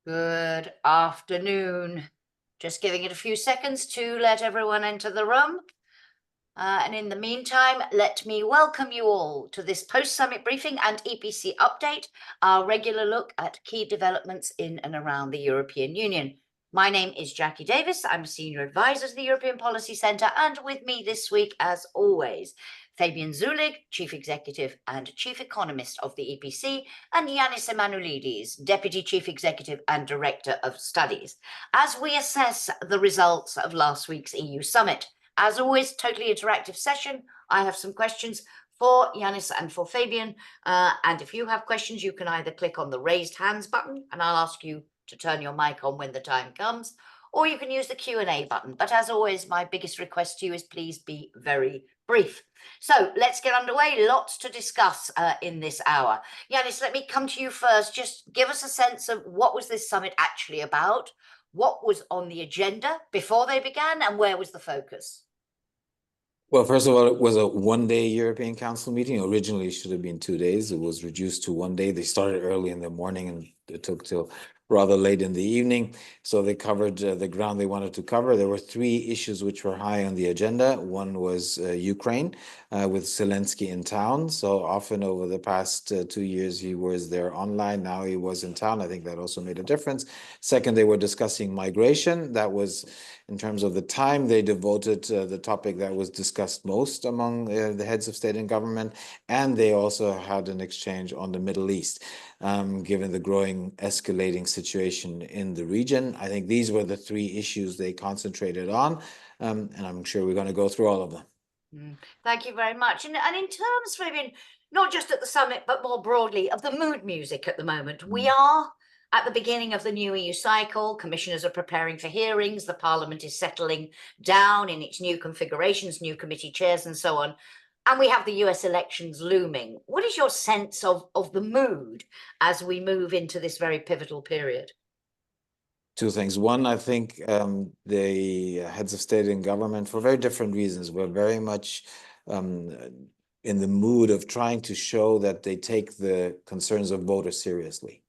Good afternoon. Just giving it a few seconds to let everyone enter the room. And in the meantime, let me welcome you all to this post-summit briefing and EPC update, our regular look at key developments in and around the European Union. My name is Jacki Davis. I'm a senior advisor to the European Policy Centre, and with me this week, as always, Fabian Zuleeg, Chief Executive and Chief Economist of the EPC, and Janis Emmanouilidis, Deputy Chief Executive and Director of Studies, as we assess the results of last week's EU Summit. As always, totally interactive session. I have some questions for Janis and for Fabian. And if you have questions, you can either click on the raised hands button, and I'll ask you to turn your mic on when the time comes, or you can use the Q&A button. But as always, my biggest request to you is please be very brief. So let's get underway. Lots to discuss in this hour. Janis, let me come to you first. Just give us a sense of what was this summit actually about? What was on the agenda before they began, and where was the focus? Well, first of all, it was a one-day European Council meeting. Originally, it should have been 2 days. It was reduced to 1 day. They started early in the morning and it took till rather late in the evening. So they covered the ground they wanted to cover. There were 3 issues which were high on the agenda. One was Ukraine, with Zelensky in town. So often over the past 2 years, he was there online. Now he was in town. I think that also made a difference. Second, they were discussing migration. That was, in terms of the time they devoted, the topic that was discussed most among the heads of state and government. And they also had an exchange on the Middle East, given the growing escalating situation in the region. I think these were the 3 issues they concentrated on, and I'm sure we're going to go through all of them. Thank you very much. And in terms, Fabian, not just at the summit, but more broadly, of the mood music at the moment, we are at the beginning of the new EU cycle. Commissioners are preparing for hearings. The Parliament is settling down in its new configurations, new committee chairs, and so on. And we have the US elections looming. What is your sense of the mood as we move into this very pivotal period? 2 things. One, I think the heads of state and government, for very different reasons, were very much in the mood of trying to show that they take the concerns of voters seriously.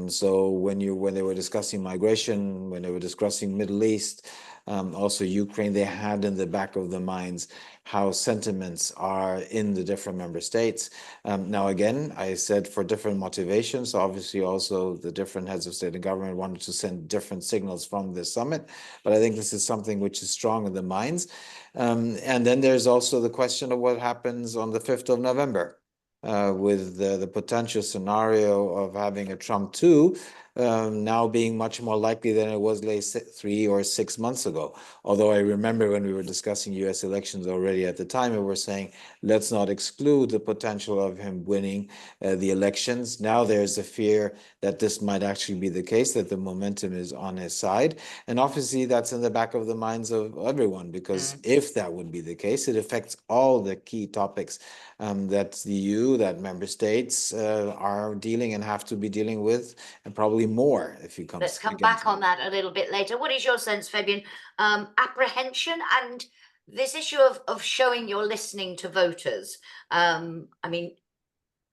So when they were discussing migration, when they were discussing Middle East, also Ukraine, they had in the back of their minds how sentiments are in the different member states. Now, again, I said for different motivations, obviously also the different heads of state and government wanted to send different signals from this summit, but I think this is something which is strong in the minds. And then there's also the question of what happens on the 5th of November. With the potential scenario of having a Trump 2 now being much more likely than it was 3 or 6 months ago. Although I remember when we were discussing US elections already at the time, we were saying, let's not exclude the potential of him winning the elections. Now there's a fear that this might actually be the case, that the momentum is on his side. And obviously that's in the back of the minds of everyone, because if that would be the case, it affects all the key topics that the EU, that member states are dealing and have to be dealing with, and probably more if you come. Let's come back on that a little bit later. What is your sense, Fabian? Apprehension and this issue of showing you're listening to voters. I mean,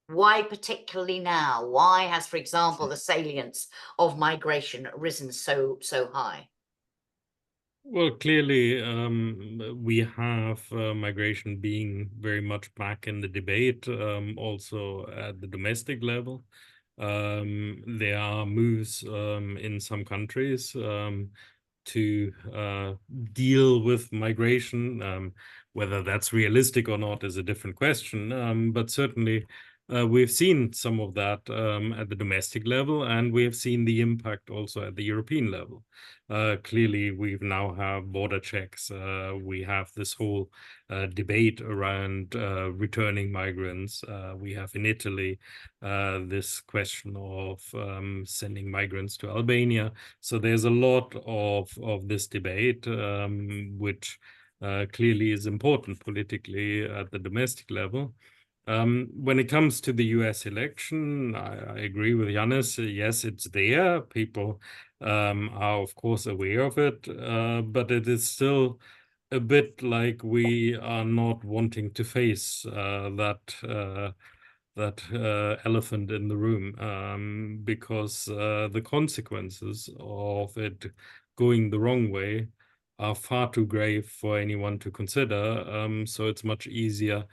why particularly now? Why has, for example, the salience of migration risen so high? Well, clearly, we have migration being very much back in the debate, also at the domestic level. There are moves in some countries to deal with migration. Whether that's realistic or not is a different question, but certainly we've seen some of that at the domestic level, and we have seen the impact also at the European level. Clearly, we now have border checks. We have this whole debate around returning migrants. We have in Italy this question of sending migrants to Albania. So there's a lot of this debate, which clearly is important politically at the domestic level. When it comes to the US election, I agree with Janis. Yes, it's there. People are, of course, aware of it, but it is still a bit like we are not wanting to face that that elephant in the room, because the consequences of it going the wrong way are far too grave for anyone to consider. So it's much easier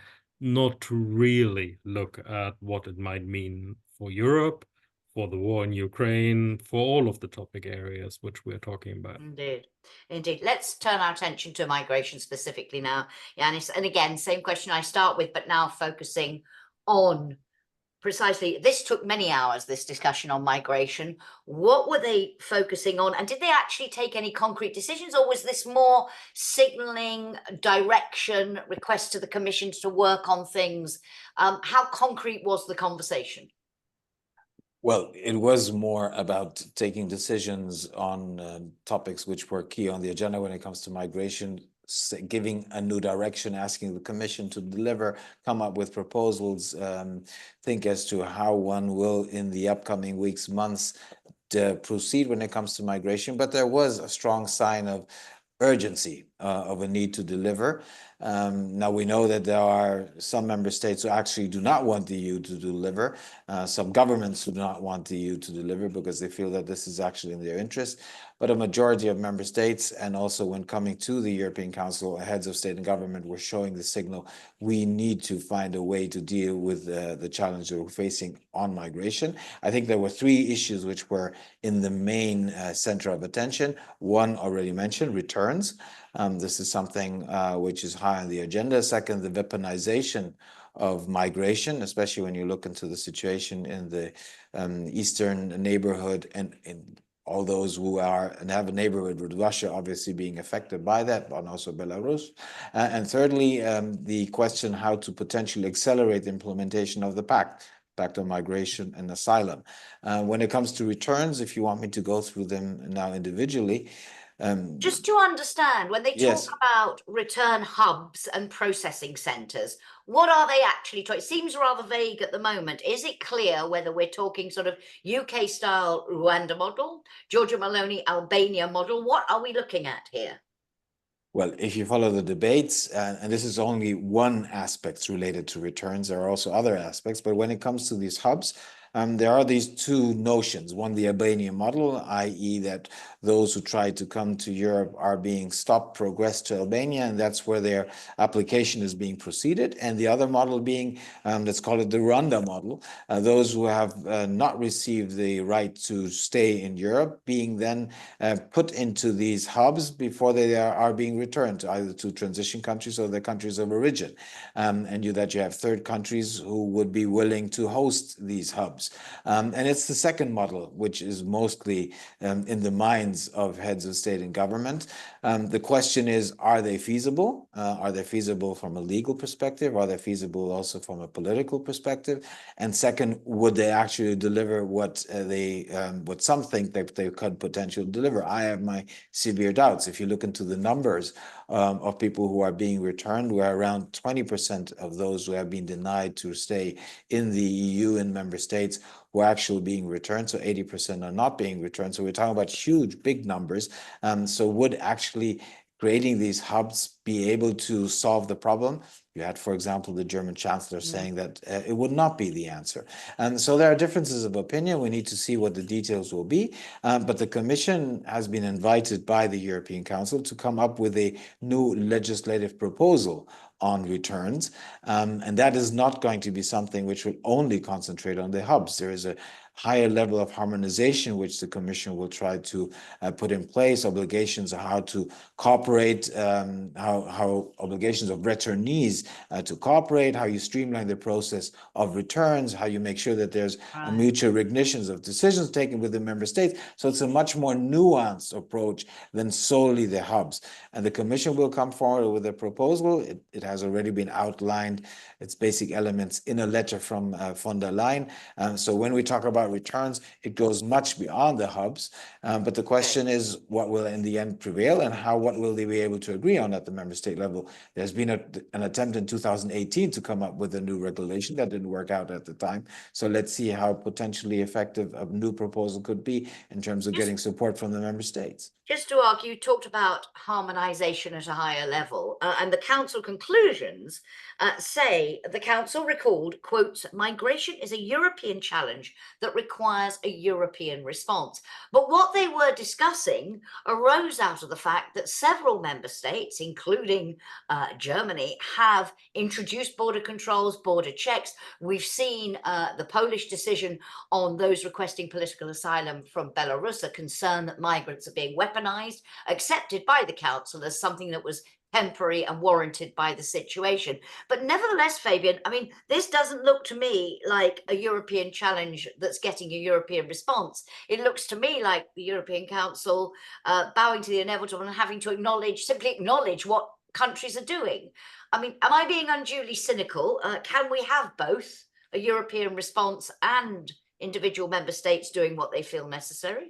not to really look at what it might mean for Europe, for the war in Ukraine, for all of the topic areas which we're talking about. Indeed, indeed. Let's turn our attention to migration specifically now, Janis. And again, same question I start with, but now focusing on precisely, this took many hours, this discussion on migration. What were they focusing on? And did they actually take any concrete decisions, or was this more signaling, direction, requests to the commissions to work on things? How concrete was the conversation? Well, it was more about taking decisions on topics which were key on the agenda when it comes to migration, giving a new direction, asking the Commission to deliver, come up with proposals, think as to how one will, in the upcoming weeks, months, proceed when it comes to migration. But there was a strong sign of urgency, of a need to deliver. Now we know that there are some member states who actually do not want the EU to deliver, some governments who do not want the EU to deliver because they feel that this is actually in their interest. But a majority of member states, and also when coming to the European Council, heads of state and government were showing the signal, we need to find a way to deal with the challenge that we're facing on migration. I think there were three issues which were in the main center of attention. One already mentioned, returns. This is something which is high on the agenda. Second, the weaponization of migration, especially when you look into the situation in the eastern neighborhood, and in all those who are and have a neighborhood with Russia obviously being affected by that, but also Belarus. And thirdly, the question how to potentially accelerate the implementation of the Pact on Migration and Asylum. When it comes to returns, if you want me to go through them now individually, just to understand, when they talk yes. about return hubs and processing centres, what are they actually talking? It seems rather vague at the moment. Is it clear whether we're talking sort of UK-style Rwanda model, Giorgia Meloni Albania model? What are we looking at here? Well, if you follow the debates, and this is only one aspect related to returns, there are also other aspects, but when it comes to these hubs, there are these two notions. One, the Albanian model, i.e. that those who try to come to Europe are being stopped, progress to Albania, and that's where their application is being proceeded. And the other model being, let's call it the Rwanda model, those who have not received the right to stay in Europe being then put into these hubs before they are being returned either to transition countries or the countries of origin. And you have third countries who would be willing to host these hubs. And it's the second model, which is mostly in the minds of heads of state and government. The question is, are they feasible? Are they feasible from a legal perspective? Are they feasible also from a political perspective? And second, would they actually deliver what some think that they could potentially deliver? I have my severe doubts. If you look into the numbers of people who are being returned, we're around 20% of those who have been denied to stay in the EU and member states who are actually being returned. So 80% are not being returned. So we're talking about huge, big numbers. So would actually creating these hubs be able to solve the problem? You had, for example, the German chancellor saying that it would not be the answer. And so there are differences of opinion. We need to see what the details will be. But the Commission has been invited by the European Council to come up with a new legislative proposal on returns. And that is not going to be something which will only concentrate on the hubs. There is a higher level of harmonization which the Commission will try to put in place, obligations of how to cooperate, how obligations of returnees to cooperate, how you streamline the process of returns, how you make sure that there's a mutual recognition of decisions taken with the member states. So it's a much more nuanced approach than solely the hubs. And the Commission will come forward with a proposal. It has already been outlined, its basic elements in a letter from von der Leyen. So when we talk about about returns, it goes much beyond the hubs. But the question is, what will in the end prevail, and what will they be able to agree on at the member state level? There's been an attempt in 2018 to come up with a new regulation that didn't work out at the time. So let's see how potentially effective a new proposal could be in terms of getting support from the member states. Just to argue, you talked about harmonisation at a higher level, and the Council conclusions say the Council recalled, quote, migration is a European challenge that requires a European response. But what they were discussing arose out of the fact that several member states, including Germany, have introduced border controls, border checks. We've seen the Polish decision on those requesting political asylum from Belarus, a concern that migrants are being weaponized, accepted by the Council as something that was temporary and warranted by the situation. But nevertheless, Fabian, I mean, this doesn't look to me like a European challenge that's getting a European response. It looks to me like the European Council bowing to the inevitable and having to simply acknowledge what countries are doing. I mean, am I being unduly cynical? Can we have both a European response and individual member states doing what they feel necessary?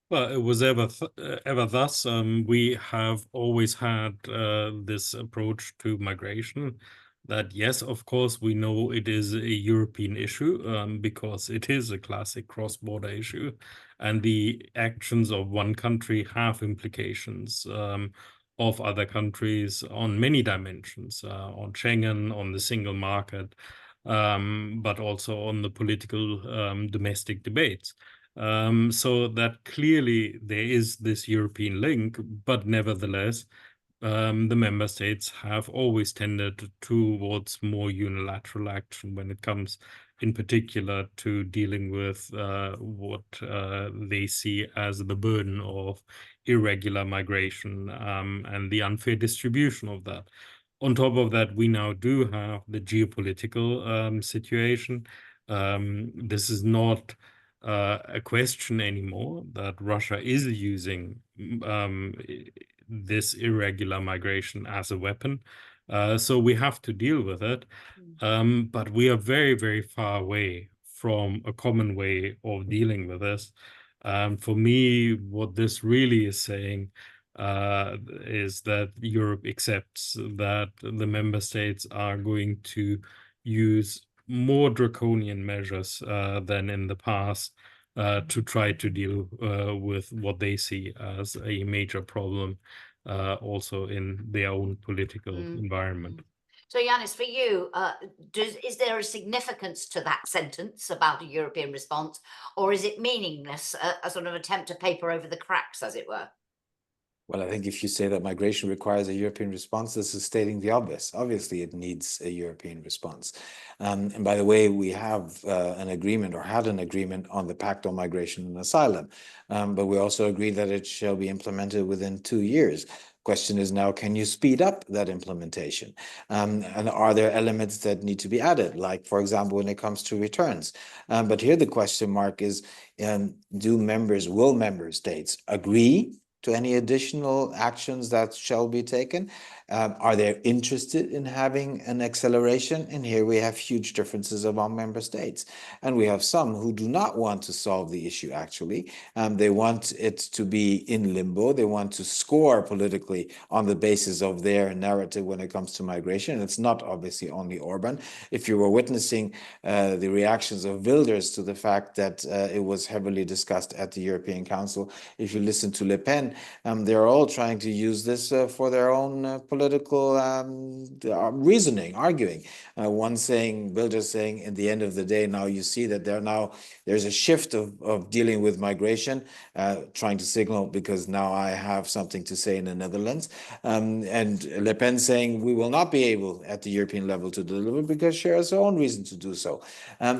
Well, it was ever thus. We have always had this approach to migration that, yes, of course, we know it is a European issue because it is a classic cross-border issue, and the actions of one country have implications of other countries on many dimensions, on Schengen, on the single market, but also on the political domestic debates. So that clearly there is this European link, but nevertheless, the member states have always tended towards more unilateral action when it comes in particular to dealing with what they see as the burden of irregular migration and the unfair distribution of that. On top of that, we now do have the geopolitical situation. This is not a question anymore that Russia is using this irregular migration as a weapon. So we have to deal with it. But we are very, very far away from a common way of dealing with this. For me, what this really is saying is that Europe accepts that the member states are going to use more draconian measures than in the past to try to deal with what they see as a major problem also in their own political environment. So, Janis, for you, is there a significance to that sentence about a European response, or is it meaningless, a sort of attempt to paper over the cracks, as it were? Well, I think if you say that migration requires a European response, this is stating the obvious. Obviously, it needs a European response. And by the way, we have an agreement, or had an agreement, on the Pact on Migration and Asylum. But we also agreed that it shall be implemented within 2 years. Question is now, can you speed up that implementation? And are there elements that need to be added, like, for example, when it comes to returns? But here the question mark is, will member states agree to any additional actions that shall be taken? Are they interested in having an acceleration? And here we have huge differences among member states. And we have some who do not want to solve the issue, actually. They want it to be in limbo. They want to score politically on the basis of their narrative when it comes to migration. And it's not obviously only Orban. If you were witnessing the reactions of Wilders to the fact that it was heavily discussed at the European Council, if you listen to Le Pen, they're all trying to use this for their own political reasoning, arguing. Wilders saying, in the end of the day, now you see that there's a shift of dealing with migration, trying to signal, because now I have something to say in the Netherlands. And Le Pen saying we will not be able at the European level to deliver because she has her own reason to do so.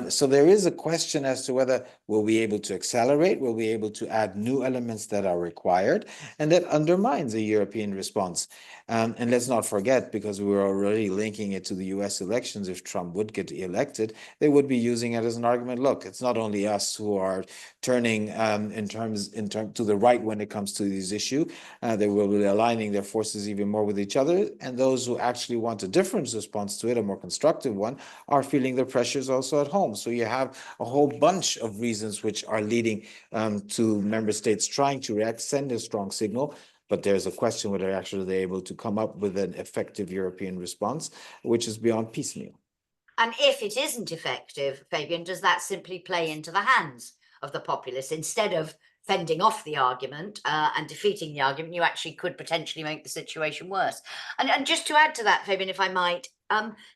So there is a question as to whether we'll be able to accelerate, we'll be able to add new elements that are required, and that undermines a European response. And let's not forget, because we were already linking it to the US elections, if Trump would get elected, they would be using it as an argument. Look, it's not only us who are turning to the right when it comes to this issue. They will be aligning their forces even more with each other. And those who actually want a different response to it, a more constructive one, are feeling the pressures also at home. So you have a whole bunch of reasons which are leading to member states trying to react, send a strong signal. But there's a question whether actually they're able to come up with an effective European response, which is beyond piecemeal. And if it isn't effective, Fabian, does that simply play into the hands of the populace? Instead of fending off the argument and defeating the argument, you actually could potentially make the situation worse. And just to add to that, Fabian, if I might,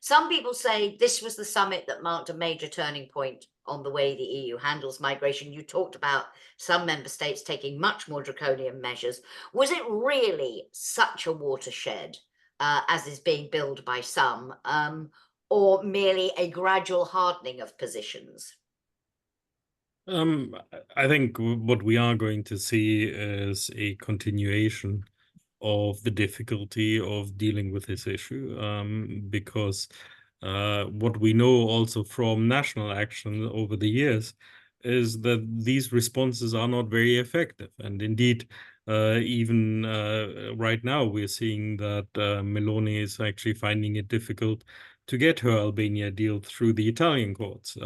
some people say this was the summit that marked a major turning point on the way the EU handles migration. You talked about some member states taking much more draconian measures. Was it really such a watershed as is being billed by some, or merely a gradual hardening of positions? I think what we are going to see is a continuation of the difficulty of dealing with this issue, because what we know also from national action over the years is that these responses are not very effective. And indeed, even right now, we're seeing that Meloni is actually finding it difficult to get her Albania deal through the Italian courts.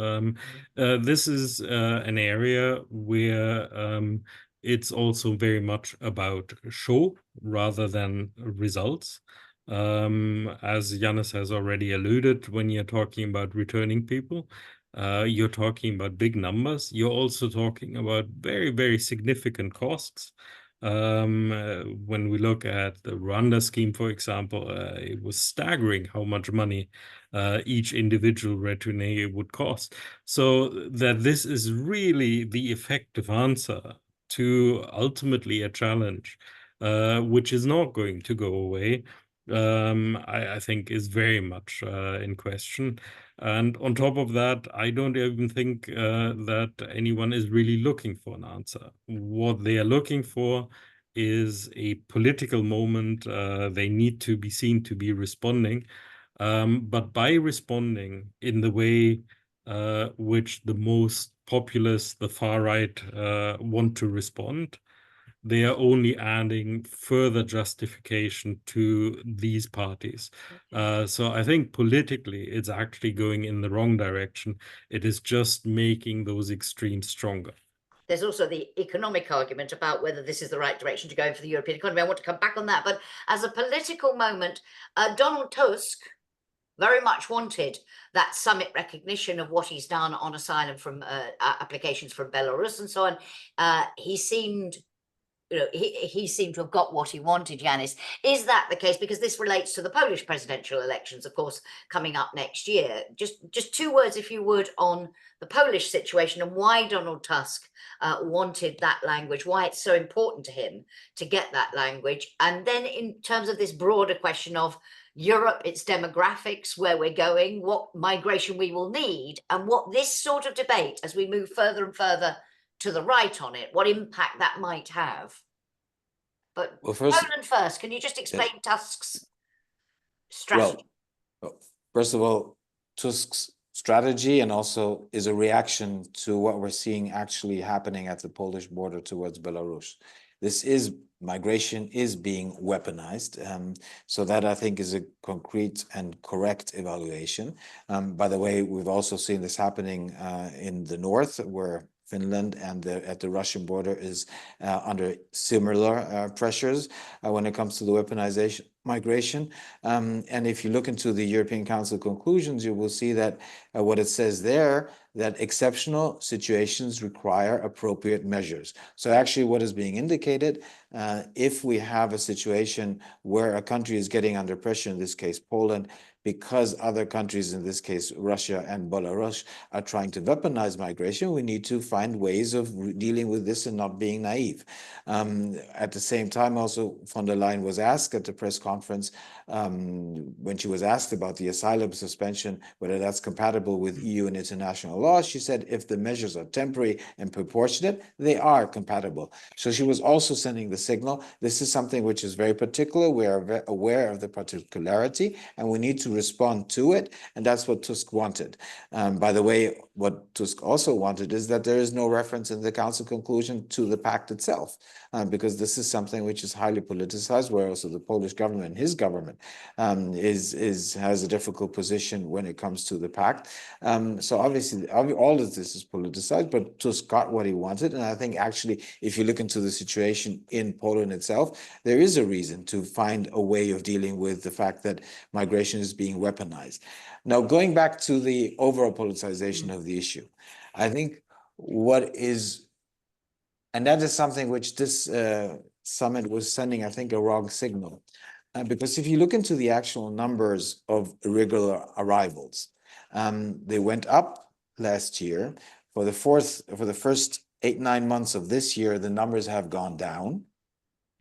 This is an area where it's also very much about show rather than results. As Janis has already alluded, when you're talking about returning people, you're talking about big numbers. You're also talking about very, very significant costs. When we look at the Rwanda scheme, for example, it was staggering how much money each individual returnee would cost. So that this is really the effective answer to ultimately a challenge, which is not going to go away, I think is very much in question. And on top of that, I don't even think that anyone is really looking for an answer. What they are looking for is a political moment. They need to be seen to be responding. But by responding in the way which the most populist, the far right, want to respond, they are only adding further justification to these parties. So I think politically, it's actually going in the wrong direction. It is just making those extremes stronger. There's also the economic argument about whether this is the right direction to go for the European economy. I want to come back on that. But as a political moment, Donald Tusk very much wanted that summit recognition of what he's done on asylum from applications from Belarus and so on. He seemed he seemed to have got what he wanted, Janis. Is that the case? Because this relates to the Polish presidential elections, of course, coming up next year. Just 2 words, if you would, on the Polish situation and why Donald Tusk wanted that language, why it's so important to him to get that language. And then in terms of this broader question of Europe, its demographics, where we're going, what migration we will need, and what this sort of debate, as we move further and further to the right on it, what impact that might have. But Poland first, can you just explain Tusk's strategy? Well, first of all, Tusk's strategy and also is a reaction to what we're seeing actually happening at the Polish border towards Belarus. Migration is being weaponized. So that I think is a concrete and correct evaluation. By the way, we've also seen this happening in the north, where Finland and at the Russian border is under similar pressures when it comes to the weaponization migration. And if you look into the European Council conclusions, you will see that what it says there, that exceptional situations require appropriate measures. So actually what is being indicated, if we have a situation where a country is getting under pressure, in this case Poland, because other countries, in this case, Russia and Belarus, are trying to weaponize migration, we need to find ways of dealing with this and not being naive. At the same time, also, von der Leyen was asked at the press conference, when she was asked about the asylum suspension, whether that's compatible with EU and international law, she said, if the measures are temporary and proportionate, they are compatible. So she was also sending the signal, this is something which is very particular, we are aware of the particularity, and we need to respond to it, and that's what Tusk wanted. By the way, what Tusk also wanted is that there is no reference in the Council conclusion to the Pact itself, because this is something which is highly politicized, where also the Polish government, his government, has a difficult position when it comes to the Pact. So obviously, all of this is politicized, but Tusk got what he wanted, and I think actually, if you look into the situation in Poland itself, there is a reason to find a way of dealing with the fact that migration is being weaponized. Now, going back to the overall politicization of the issue, I think what is, and that is something which this summit was sending, I think, a wrong signal. Because if you look into the actual numbers of irregular arrivals, they went up last year. For the first 8-9 months of this year, the numbers have gone down.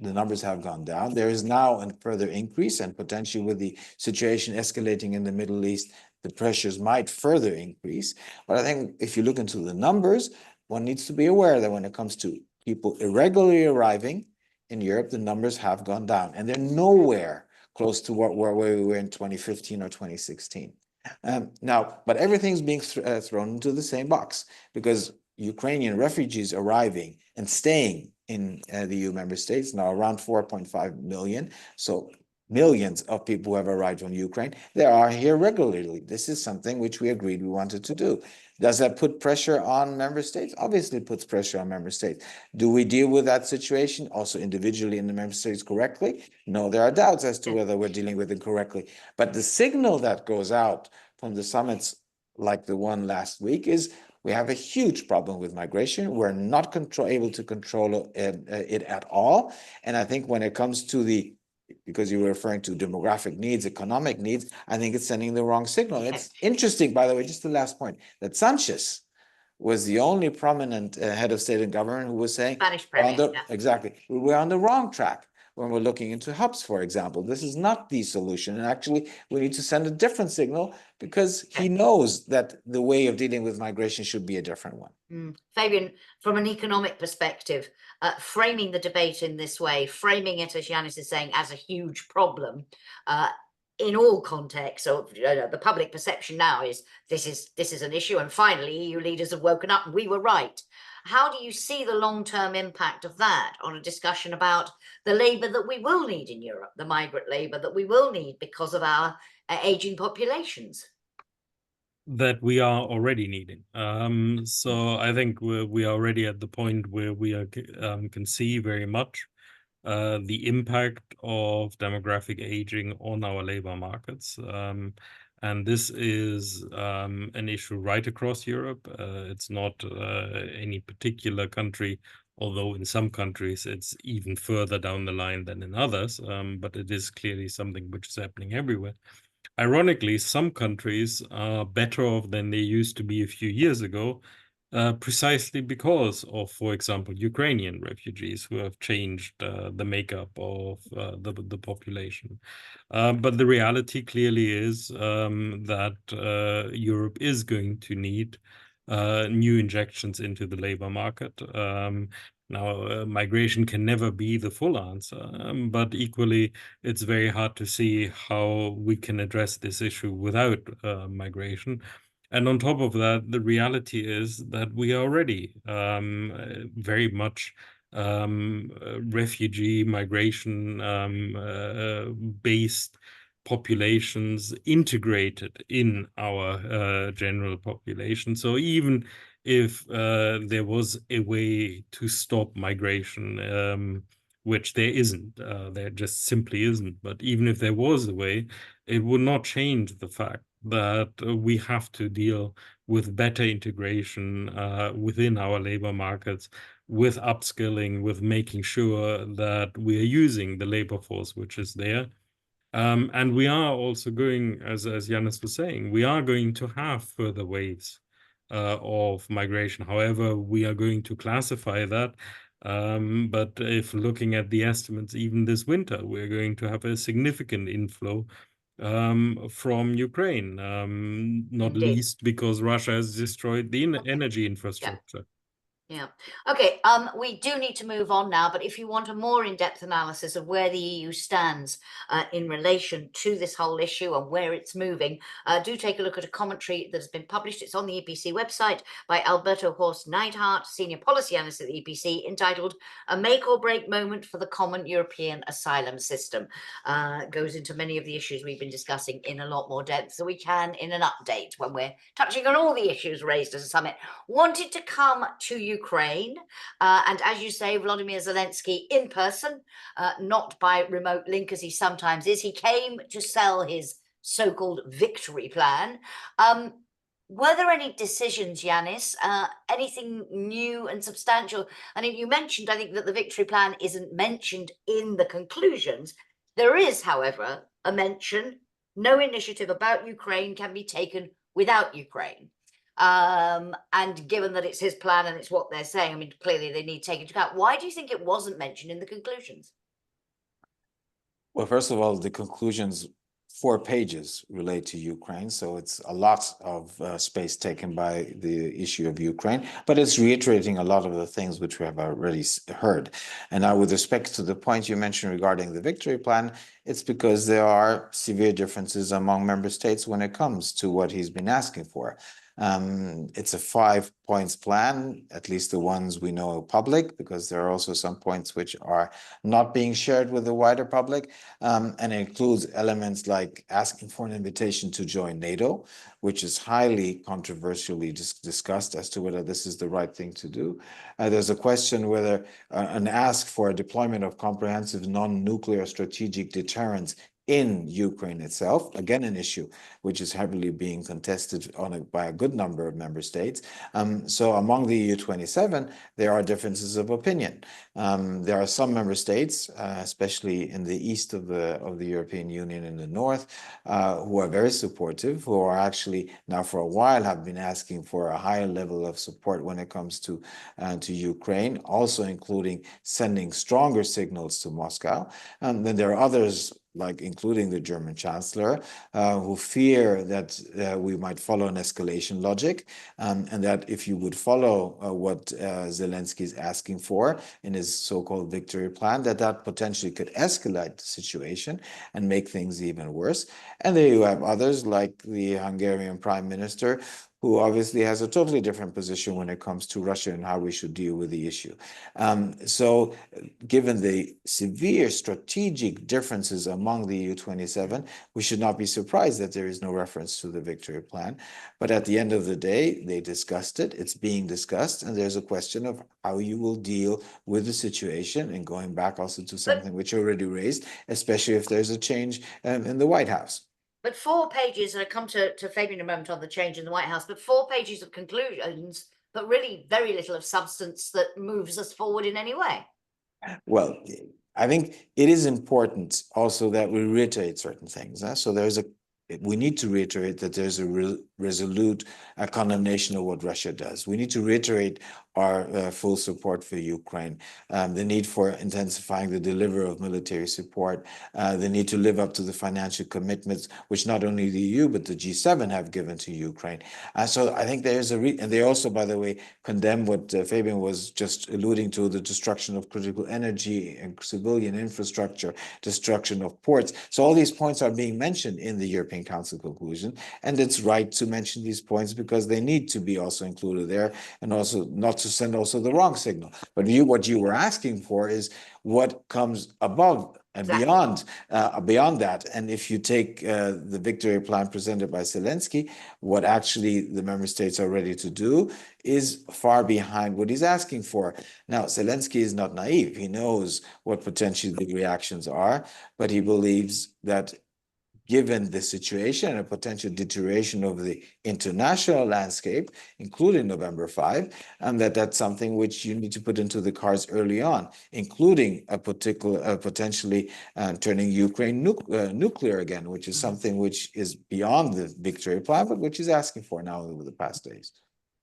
The numbers have gone down. There is now a further increase, and potentially with the situation escalating in the Middle East, the pressures might further increase. But I think if you look into the numbers, one needs to be aware that when it comes to people irregularly arriving in Europe, the numbers have gone down, and they're nowhere close to where we were in 2015 or 2016. Now, but everything's being thrown into the same box, because Ukrainian refugees arriving and staying in the EU member states, now around 4.5 million. So millions of people who have arrived from Ukraine, they are here regularly. This is something which we agreed we wanted to do. Does that put pressure on member states? Obviously it puts pressure on member states. Do we deal with that situation also individually in the member states correctly? No, there are doubts as to whether we're dealing with it correctly. But the signal that goes out from the summits like the one last week is we have a huge problem with migration. We're not able to control it at all. And I think when it comes to because you were referring to demographic needs, economic needs, I think it's sending the wrong signal. It's interesting, by the way, just the last point, that Sanchez was the only prominent head of state and government who was saying, Spanish premier, exactly, we're on the wrong track when we're looking into hubs, for example. This is not the solution. And actually, we need to send a different signal, because he knows that the way of dealing with migration should be a different one. Fabian, from an economic perspective, framing the debate in this way, framing it, as Janis is saying, as a huge problem, in all contexts, so the public perception now is this is an issue, and finally EU leaders have woken up and we were right. How do you see the long-term impact of that on a discussion about the labour that we will need in Europe, the migrant labour that we will need because of our aging populations? That we are already needing. So I think we are already at the point where we can see very much the impact of demographic aging on our labor markets. And this is an issue right across Europe. It's not any particular country, although in some countries it's even further down the line than in others, but it is clearly something which is happening everywhere. Ironically, some countries are better off than they used to be a few years ago, precisely because of, for example, Ukrainian refugees who have changed the makeup of the population. But the reality clearly is that Europe is going to need new injections into the labor market. Now, migration can never be the full answer, but equally, it's very hard to see how we can address this issue without migration. And on top of that, the reality is that we are already very much refugee migration based populations integrated in our general population. So even if there was a way to stop migration, which there isn't, there just simply isn't. But even if there was a way, it would not change the fact that we have to deal with better integration within our labor markets, with upskilling, with making sure that we are using the labor force which is there. And we are also going, as Janis was saying, we are going to have further waves of migration. However, we are going to classify that. But if looking at the estimates, even this winter, we're going to have a significant inflow from Ukraine, not Indeed. least because Russia has destroyed the energy infrastructure. Yeah. Okay. We do need to move on now, but if you want a more in-depth analysis of where the EU stands in relation to this whole issue and where it's moving, do take a look at a commentary that has been published. It's on the EPC website by Alberto Horst Neidhardt, Senior Policy Analyst at the EPC, entitled "A Make or Break Moment for the Common European Asylum System." Goes into many of the issues we've been discussing in a lot more depth, so we can in an update when we're touching on all the issues raised at a summit. Wanted to come to Ukraine, and as you say, Volodymyr Zelensky in person, not by remote link as he sometimes is. He came to sell his so-called victory plan. Were there any decisions, Janis? Anything new and substantial? I mean, you mentioned, I think, that the victory plan isn't mentioned in the conclusions. There is, however, a mention: no initiative about Ukraine can be taken without Ukraine. And given that it's his plan and it's what they're saying, I mean, clearly they need to take into account. Why do you think it wasn't mentioned in the conclusions? Well, first of all, the conclusions, 4 pages relate to Ukraine, so it's a lot of space taken by the issue of Ukraine, but it's reiterating a lot of the things which we have already heard. And now, with respect to the point you mentioned regarding the victory plan, it's because there are severe differences among member states when it comes to what he's been asking for. It's a 5-point plan, at least the ones we know public, because there are also some points which are not being shared with the wider public. And it includes elements like asking for an invitation to join NATO, which is highly controversially discussed as to whether this is the right thing to do. There's a question whether an ask for a deployment of comprehensive non-nuclear strategic deterrence in Ukraine itself, again, an issue which is heavily being contested by a good number of member states. So among the EU 27, there are differences of opinion. There are some member states, especially in the east of the European Union and the north, who are very supportive, who are actually now for a while have been asking for a higher level of support when it comes to Ukraine, also including sending stronger signals to Moscow. And then there are others, like including the German Chancellor, who fear that we might follow an escalation logic, and that if you would follow what Zelensky is asking for in his so-called victory plan, that potentially could escalate the situation and make things even worse. And there you have others, like the Hungarian Prime Minister, who obviously has a totally different position when it comes to Russia and how we should deal with the issue. So given the severe strategic differences among the EU 27, we should not be surprised that there is no reference to the victory plan. But at the end of the day, they discussed it, it's being discussed, and there's a question of how you will deal with the situation, and going back also to something which you already raised, especially if there's a change in the White House. But 4 pages, and I come to Fabian in a moment on the change in the White House, but 4 pages of conclusions, but really very little of substance that moves us forward in any way. Well, I think it is important also that we reiterate certain things. So we need to reiterate that there's a resolute condemnation of what Russia does. We need to reiterate our full support for Ukraine, the need for intensifying the delivery of military support, the need to live up to the financial commitments, which not only the EU, but the G7 have given to Ukraine. So I think there's and they also, by the way, condemn what Fabian was just alluding to, the destruction of critical energy and civilian infrastructure, destruction of ports. So all these points are being mentioned in the European Council conclusion, and it's right to mention these points because they need to be also included there, and also not to send also the wrong signal. But what you were asking for is what comes above and beyond that. And if you take the victory plan presented by Zelensky, what actually the member states are ready to do is far behind what he's asking for. Now, Zelensky is not naive. He knows what potentially the reactions are, but he believes that given the situation and a potential deterioration of the international landscape, including November 5, and that's something which you need to put into the cards early on, including a potentially turning Ukraine nuclear again, which is something which is beyond the victory plan, but which is asking for now over the past days.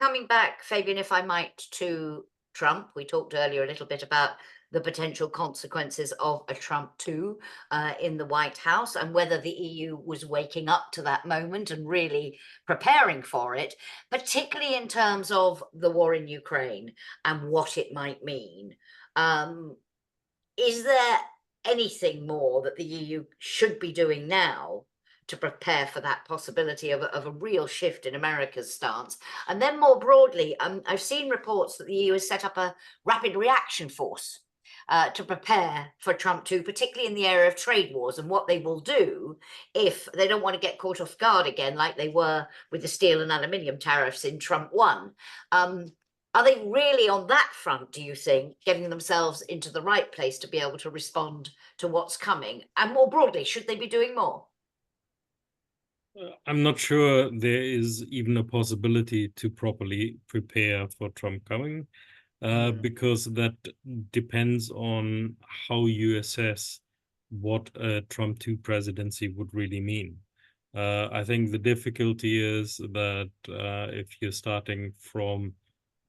Coming back, Fabian, if I might, to Trump, we talked earlier a little bit about the potential consequences of a Trump 2 in the White House, and whether the EU was waking up to that moment and really preparing for it, particularly in terms of the war in Ukraine and what it might mean. Is there anything more that the EU should be doing now to prepare for that possibility of a real shift in America's stance? And then more broadly, I've seen reports that the EU has set up a rapid reaction force to prepare for Trump 2, particularly in the area of trade wars and what they will do if they don't want to get caught off guard again, like they were with the steel and aluminium tariffs in Trump 1. Are they really on that front, do you think, getting themselves into the right place to be able to respond to what's coming? And more broadly, should they be doing more? I'm not sure there is even a possibility to properly prepare for Trump coming, because that depends on how you assess what a Trump 2 presidency would really mean. I think the difficulty is that if you're starting from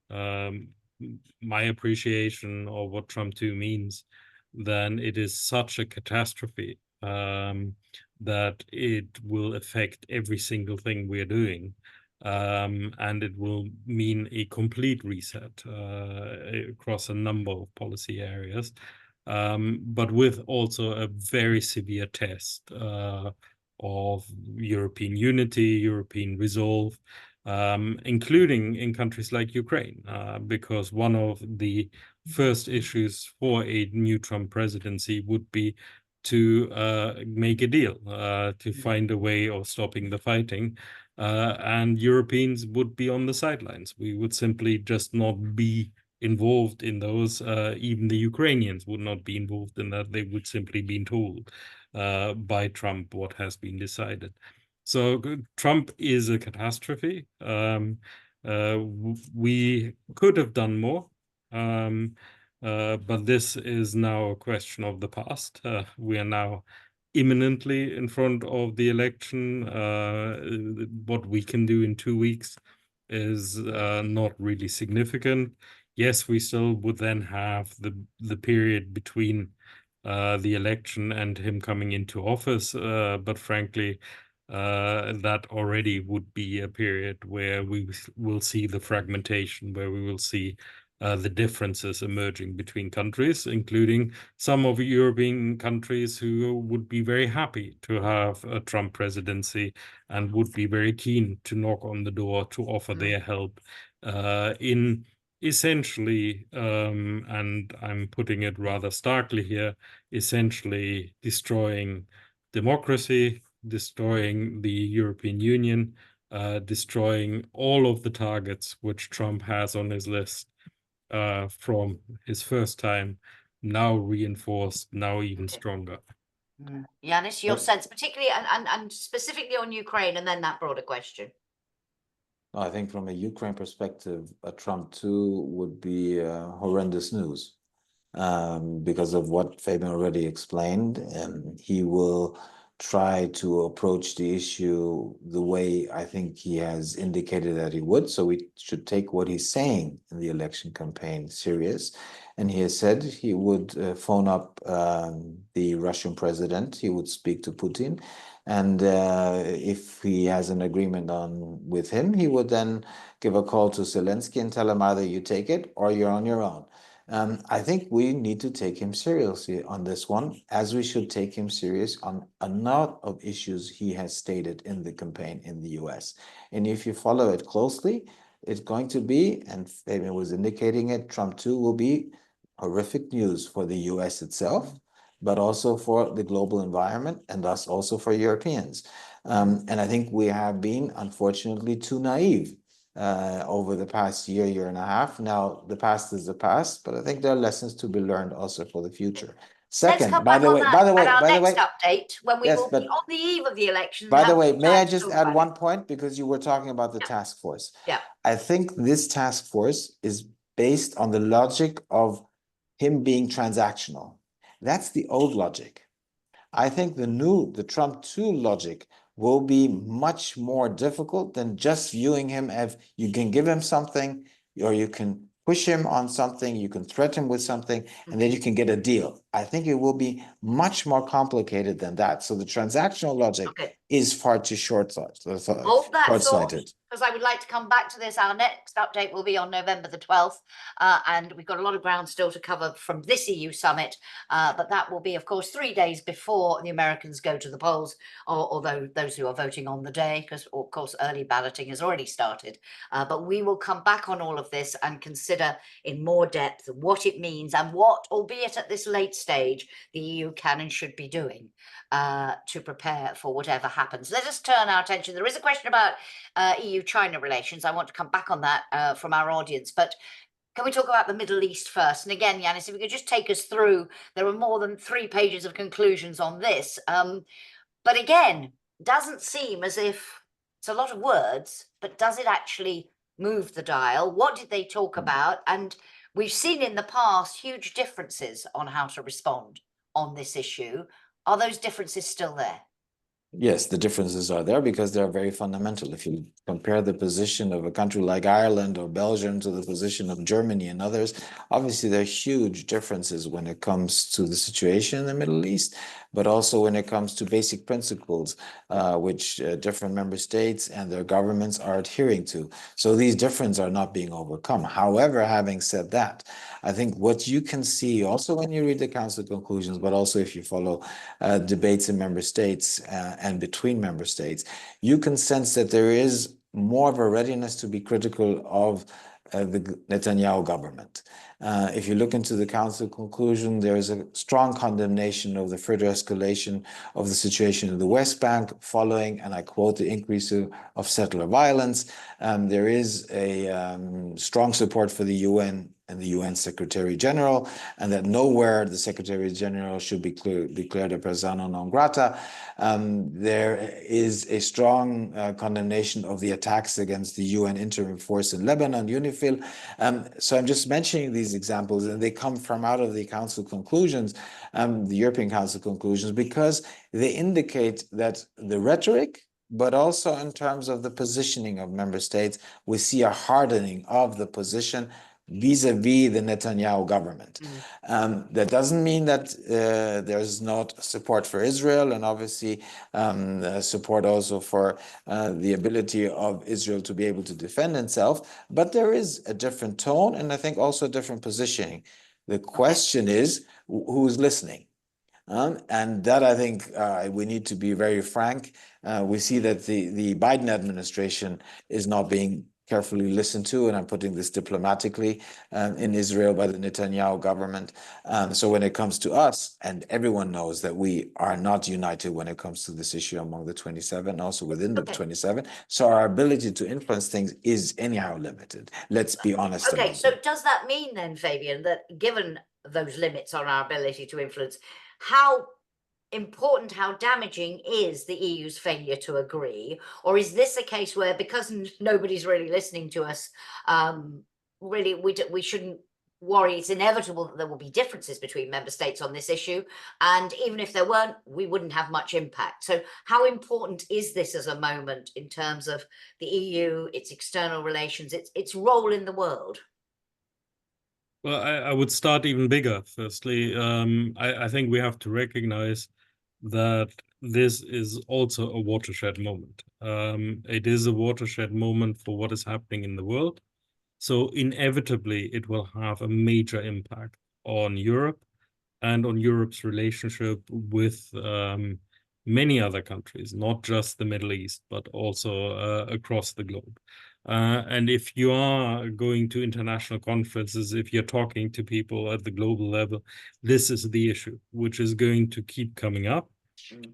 my appreciation of what Trump 2 means, then it is such a catastrophe that it will affect every single thing we're doing. And it will mean a complete reset across a number of policy areas, but with also a very severe test of European unity, European resolve, including in countries like Ukraine, because one of the first issues for a new Trump presidency would be to make a deal, to find a way of stopping the fighting, and Europeans would be on the sidelines. We would simply just not be involved in those. Even the Ukrainians would not be involved in that. They would simply be told by Trump what has been decided. So Trump is a catastrophe. We could have done more, but this is now a question of the past. We are now imminently in front of the election. What we can do in 2 weeks is not really significant. Yes, we still would then have the period between the election and him coming into office, but frankly, that already would be a period where we will see the fragmentation, where we will see the differences emerging between countries, including some of the European countries who would be very happy to have a Trump presidency and would be very keen to knock on the door to offer their help in essentially, and I'm putting it rather starkly here, essentially destroying democracy, destroying the European Union, destroying all of the targets which Trump has on his list from his first time, now reinforced, now even stronger. Janis, your sense, particularly and specifically on Ukraine, and then that broader question. I think from a Ukraine perspective, a Trump 2 would be horrendous news because of what Fabian already explained. And he will try to approach the issue the way I think he has indicated that he would. So we should take what he's saying in the election campaign serious. And he has said he would phone up the Russian president. He would speak to Putin. And if he has an agreement with him, he would then give a call to Zelensky and tell him either you take it or you're on your own. I think we need to take him seriously on this one, as we should take him serious on a lot of issues he has stated in the campaign in the US. And if you follow it closely, it's going to be, and Fabian was indicating it, Trump 2 will be horrific news for the US itself, but also for the global environment and thus also for Europeans. And I think we have been, unfortunately, too naive over the past year and a half. Now, the past is the past, but I think there are lessons to be learned also for the future. Second, come by back the on way, that by the way, at our by the next way, update when we yes, will be but on the eve of the election. by the have way, more may time I to just talk add about one it. point, because you were talking about the Yeah. task force. Yeah. I think this task force is based on the logic of him being transactional. That's the old logic. I think the Trump 2 logic will be much more difficult than just viewing him as you can give him something, or you can push him on something, you can threaten him with something, and then you can get a deal. I think it will be much more complicated than that. So the transactional logic is far too short-sighted. Hold that thought, because I would like to come back to this. Our next update will be on November the 12th, and we've got a lot of ground still to cover from this EU summit, but that will be, of course, 3 days before the Americans go to the polls, although those who are voting on the day, because, of course, early balloting has already started. But we will come back on all of this and consider in more depth what it means and what, albeit at this late stage, the EU can and should be doing to prepare for whatever happens. Let us turn our attention. There is a question about EU-China relations. I want to come back on that from our audience, but can we talk about the Middle East first? And again, Janis, if you could just take us through, there are more than 3 pages of conclusions on this. But again, doesn't seem as if it's a lot of words, but does it actually move the dial? What did they talk about? And we've seen in the past huge differences on how to respond on this issue. Are those differences still there? Yes, the differences are there because they're very fundamental. If you compare the position of a country like Ireland or Belgium to the position of Germany and others, obviously there are huge differences when it comes to the situation in the Middle East, but also when it comes to basic principles, which different member states and their governments are adhering to. So these differences are not being overcome. However, having said that, I think what you can see also when you read the Council conclusions, but also if you follow debates in member states and between member states, you can sense that there is more of a readiness to be critical of the Netanyahu government. If you look into the Council conclusion, there is a strong condemnation of the further escalation of the situation in the West Bank following, and I quote, the increase of settler violence. There is a strong support for the UN and the UN Secretary General, and that nowhere the Secretary General should be declared a persona non grata. There is a strong condemnation of the attacks against the UN interim force in Lebanon, UNIFIL. So I'm just mentioning these examples, and they come from out of the Council conclusions, the European Council conclusions, because they indicate that the rhetoric, but also in terms of the positioning of member states, we see a hardening of the position vis-a-vis the Netanyahu government. That doesn't mean that there's not support for Israel, and obviously support also for the ability of Israel to be able to defend itself, but there is a different tone, and I think also a different positioning. The question is, who's listening? And that, I think, we need to be very frank. We see that the Biden administration is not being carefully listened to, and I'm putting this diplomatically, in Israel by the Netanyahu government. So when it comes to us, and everyone knows that we are not united when it comes to this issue among the 27, also within the 27. So our ability to influence things is anyhow limited. Let's be honest about so it. does that mean then, Fabian, that given those limits on our ability to influence, how important, how damaging is the EU's failure to agree? Or is this a case where, because nobody's really listening to us, really we shouldn't worry? It's inevitable that there will be differences between member states on this issue, and even if there weren't, we wouldn't have much impact. So how important is this as a moment in terms of the EU, its external relations, its role in the world? Well, I would start even bigger. Firstly, I think we have to recognize that this is also a watershed moment. It is a watershed moment for what is happening in the world. So inevitably, it will have a major impact on Europe and on Europe's relationship with many other countries, not just the Middle East, but also across the globe. And if you are going to international conferences, if you're talking to people at the global level, this is the issue which is going to keep coming up.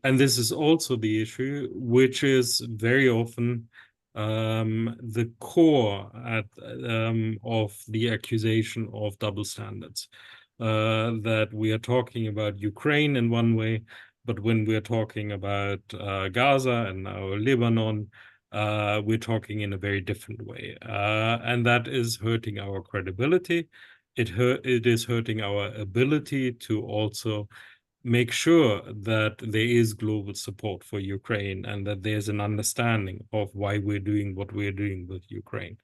And this is also the issue which is very often the core of the accusation of double standards. that we are talking about Ukraine in one way, but when we're talking about Gaza and now Lebanon, we're talking in a very different way. And that is hurting our credibility. It is hurting our ability to also make sure that there is global support for Ukraine and that there's an understanding of why we're doing what we're doing with Ukraine.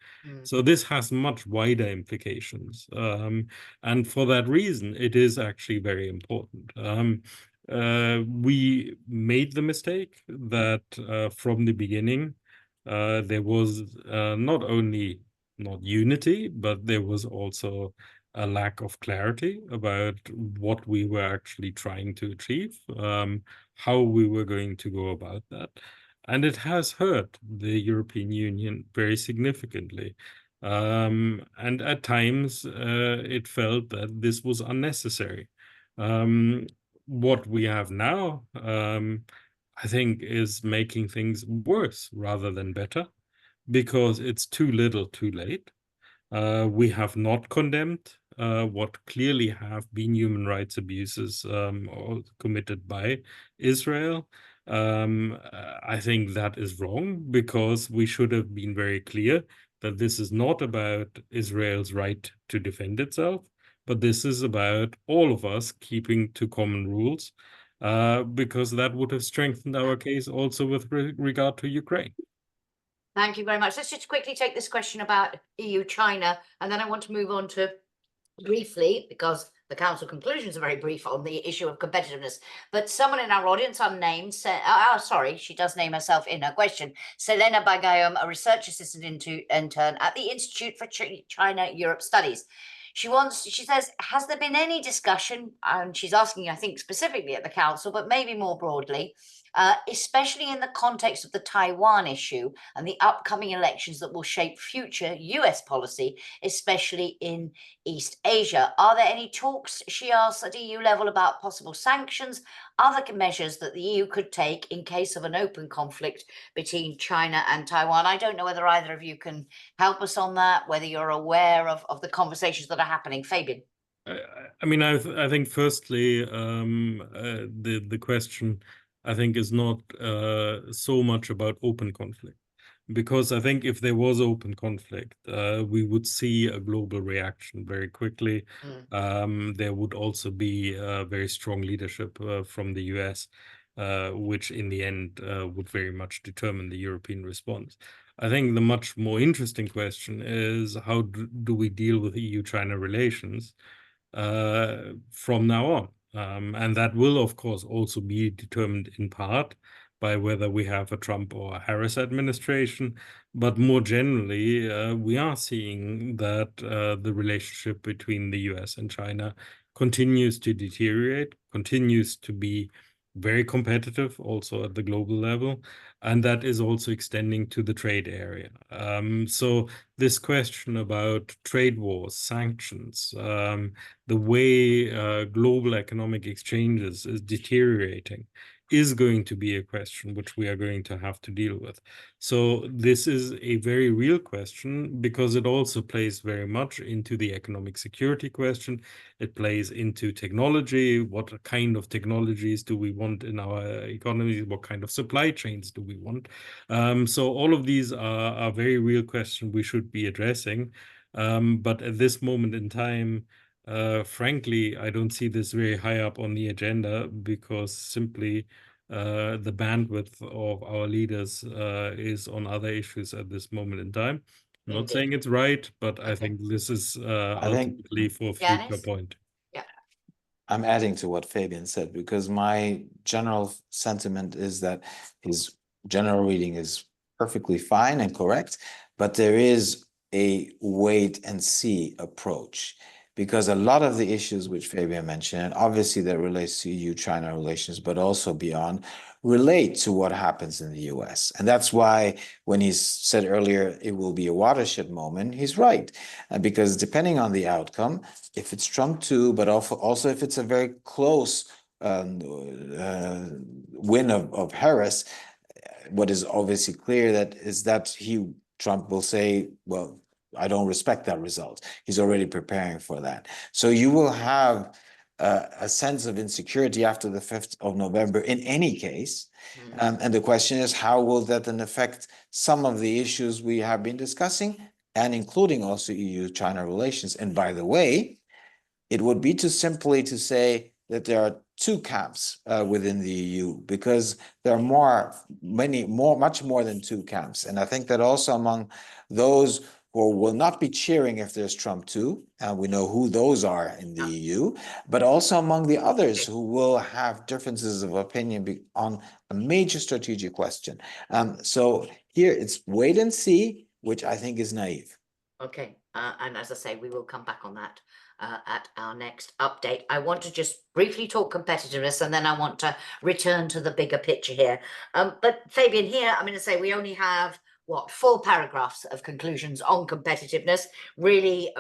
So this has much wider implications. And for that reason, it is actually very important. We made the mistake that from the beginning, there was not only not unity, but there was also a lack of clarity about what we were actually trying to achieve, how we were going to go about that. And it has hurt the European Union very significantly. And at times, it felt that this was unnecessary. What we have now, I think, is making things worse rather than better, because it's too little, too late. We have not condemned what clearly have been human rights abuses committed by Israel. I think that is wrong, because we should have been very clear that this is not about Israel's right to defend itself, but this is about all of us keeping to common rules, because that would have strengthened our case also with regard to Ukraine. Thank you very much. Let's just quickly take this question about EU-China, and then I want to move on to, briefly, because the council conclusions are very brief on the issue of competitiveness, but someone in our audience, unnamed, said, sorry, she does name herself in her question, Selena Bagayom, a research assistant intern at the Institute for China-Europe Studies. She says, has there been any discussion, and she's asking, I think, specifically at the council, but maybe more broadly, especially in the context of the Taiwan issue and the upcoming elections that will shape future US policy, especially in East Asia. Are there any talks, she asks, at EU level about possible sanctions, other measures that the EU could take in case of an open conflict between China and Taiwan? I don't know whether either of you can help us on that, whether you're aware of the conversations that are happening. Fabian. I mean, I think firstly, the question, I think, is not so much about open conflict, because I think if there was open conflict, we would see a global reaction very quickly. There would also be very strong leadership from the US, which in the end would very much determine the European response. I think the much more interesting question is, how do we deal with EU-China relations from now on? And that will, of course, also be determined in part by whether we have a Trump or a Harris administration. But more generally, we are seeing that the relationship between the US and China continues to deteriorate, continues to be very competitive also at the global level, and that is also extending to the trade area. So this question about trade wars, sanctions, the way global economic exchanges is deteriorating is going to be a question which we are going to have to deal with. So this is a very real question, because it also plays very much into the economic security question. It plays into technology. What kind of technologies do we want in our economy? What kind of supply chains do we want? So all of these are very real questions we should be addressing. But at this moment in time, frankly, I don't see this very high up on the agenda, because simply the bandwidth of our leaders is on other issues at this moment in time. I'm not saying it's right, but I think this is ultimately for future Janis? point. Yeah. I'm adding to what Fabian said, because my general sentiment is that his general reading is perfectly fine and correct, but there is a wait and see approach, because a lot of the issues which Fabian mentioned, and obviously that relates to EU-China relations, but also beyond, relate to what happens in the US. And that's why when he said earlier it will be a watershed moment, he's right. Because depending on the outcome, if it's Trump too, but also if it's a very close win of Harris, what is obviously clear is that Trump will say, well, I don't respect that result. He's already preparing for that. So you will have a sense of insecurity after the 5th of November in any case. And the question is, how will that then affect some of the issues we have been discussing, and including also EU-China relations? And by the way, it would be too simply to say that there are two camps within the EU, because there are much more than two camps. And I think that also among those who will not be cheering if there's Trump too, and we know who those are in the EU, but also among the others who will have differences of opinion on a major strategic question. So here it's wait and see, which I think is naive. Okay, and as I say, we will come back on that at our next update. I want to just briefly talk competitiveness, and then I want to return to the bigger picture here. But Fabian, here I'm going to say we only have, what, 4 paragraphs of conclusions on competitiveness, really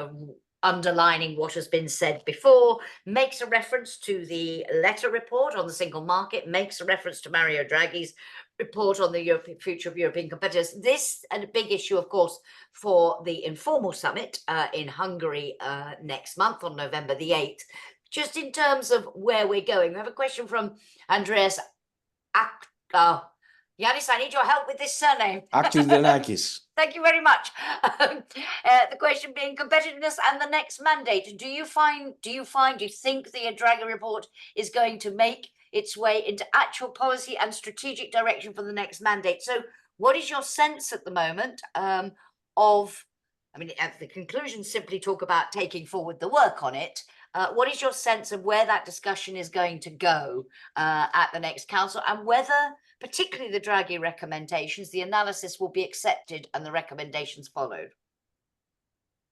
underlining what has been said before, makes a reference to the letter report on the single market, makes a reference to Mario Draghi's report on the future of European competitors. This, and a big issue, of course, for the informal summit in Hungary next month on November the 8th. Just in terms of where we're going, we have a question from Andreas Janis, I need your help with this surname. Aktudanakis. Thank you very much. The question being competitiveness and the next mandate. Do you think the Draghi report is going to make its way into actual policy and strategic direction for the next mandate? So what is your sense at the moment the conclusions simply talk about taking forward the work on it. What is your sense of where that discussion is going to go at the next council, and whether, particularly the Draghi recommendations, the analysis will be accepted and the recommendations followed?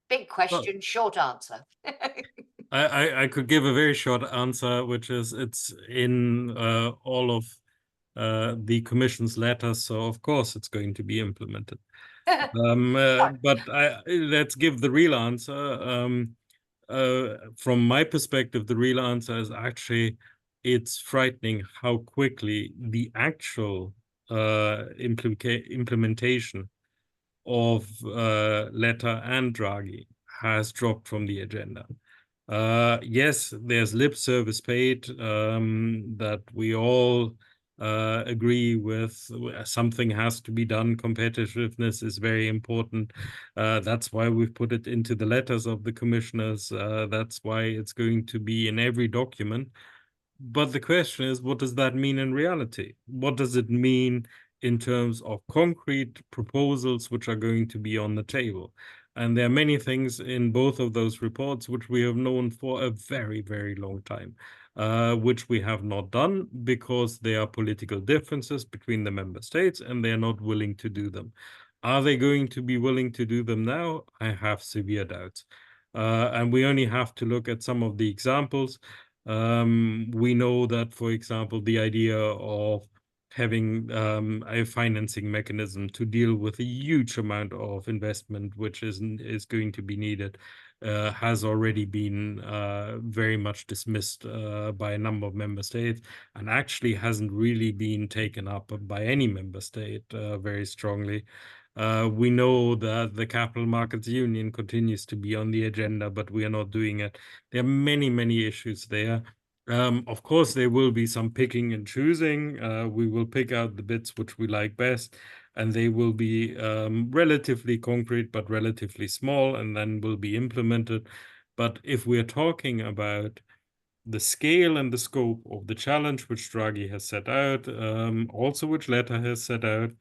Big question, short answer. I could give a very short answer, which is it's in all of the Commission's letters, so of course it's going to be implemented. But let's give the real answer. From my perspective, the real answer is actually it's frightening how quickly the actual implementation of Letter and Draghi has dropped from the agenda. Yes, there's lip service paid that we all agree with. Something has to be done. Competitiveness is very important. That's why we've put it into the letters of the commissioners. That's why it's going to be in every document. But the question is, what does that mean in reality? What does it mean in terms of concrete proposals which are going to be on the table? And there are many things in both of those reports which we have known for a very, very long time, which we have not done because there are political differences between the member states and they're not willing to do them. Are they going to be willing to do them now? I have severe doubts. And we only have to look at some of the examples. We know that, for example, the idea of having a financing mechanism to deal with a huge amount of investment, which is going to be needed, has already been very much dismissed by a number of member states, and actually hasn't really been taken up by any member state very strongly. We know that the Capital Markets Union continues to be on the agenda, but we are not doing it. There are many, many issues there. Of course, there will be some picking and choosing. We will pick out the bits which we like best, and they will be relatively concrete, but relatively small, and then will be implemented. But if we're talking about the scale and the scope of the challenge which Draghi has set out, also which Letter has set out,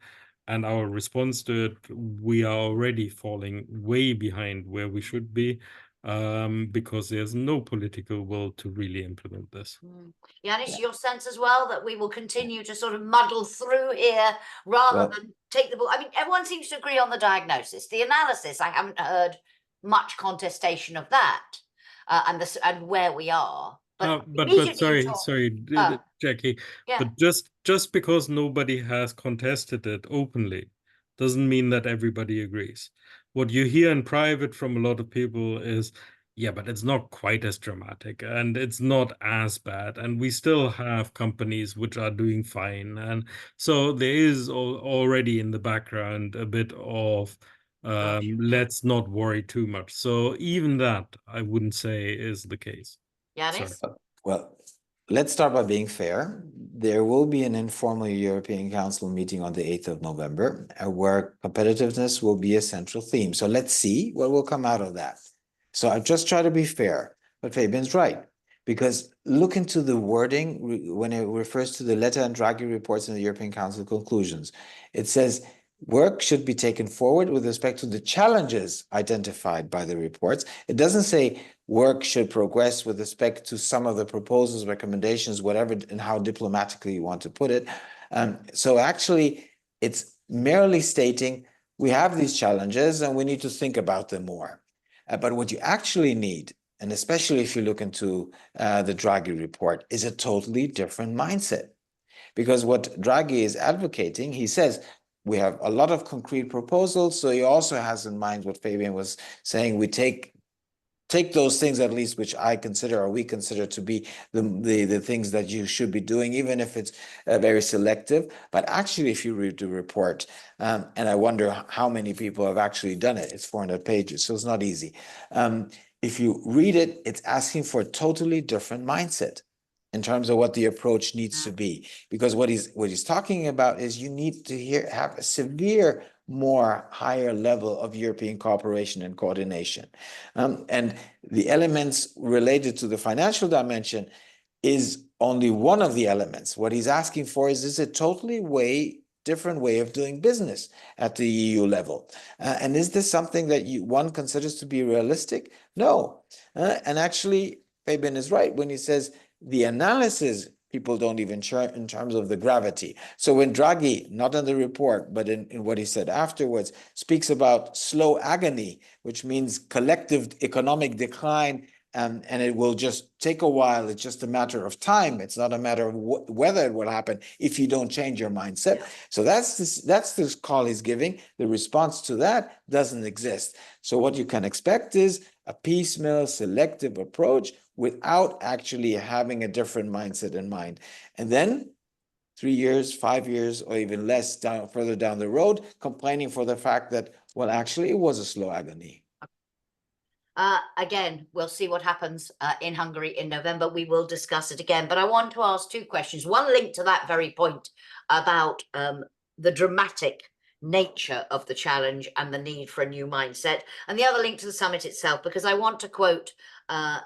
and our response to it, we are already falling way behind where we should be. Because there's no political will to really implement this. Janis, your sense as well that we will continue to sort of muddle through here rather than take the ball? I mean, everyone seems to agree on the diagnosis. The analysis, I haven't heard much contestation of that, and where we are. But sorry, Jacki. Yeah. But just because nobody has contested it openly doesn't mean that everybody agrees. What you hear in private from a lot of people is, yeah, but it's not quite as dramatic and it's not as bad. And we still have companies which are doing fine. And so there is already in the background a bit of Let's not worry too much. So even that, I wouldn't say is the case. Janis? Well, let's start by being fair. There will be an informal European Council meeting on the 8th of November, where competitiveness will be a central theme. So let's see what will come out of that. So I just try to be fair, but Fabian's right. Because look into the wording when it refers to the Letta and Draghi reports in the European Council conclusions. It says work should be taken forward with respect to the challenges identified by the reports. It doesn't say work should progress with respect to some of the proposals, recommendations, whatever, and how diplomatically you want to put it. So actually, it's merely stating we have these challenges and we need to think about them more. But what you actually need, and especially if you look into the Draghi report, is a totally different mindset. Because what Draghi is advocating, he says, we have a lot of concrete proposals. So he also has in mind what Fabian was saying, we take those things at least which I consider or we consider to be the things that you should be doing, even if it's very selective. But actually, if you read the report, and I wonder how many people have actually done it, it's 400 pages, so it's not easy. If you read it, it's asking for a totally different mindset in terms of what the approach needs to be. Because what he's talking about is you need to have a severe more higher level of European cooperation and coordination. And the elements related to the financial dimension is only one of the elements. What he's asking for is a totally different way of doing business at the EU level. And is this something that one considers to be realistic? No. And actually, Fabian is right when he says the analysis people don't even share in terms of the gravity. So when Draghi, not in the report, but in what he said afterwards, speaks about slow agony, which means collective economic decline, and it will just take a while. It's just a matter of time. It's not a matter of whether it will happen if you don't change your mindset. So that's this call he's giving. The response to that doesn't exist. So what you can expect is a piecemeal, selective approach without actually having a different mindset in mind. And then 3 years, 5 years, or even less further down the road, complaining for the fact that, well, actually, it was a slow agony. Again, we'll see what happens in Hungary in November. We will discuss it again. But I want to ask two questions. One linked to that very point about the dramatic nature of the challenge and the need for a new mindset, and the other link to the summit itself, because I want to quote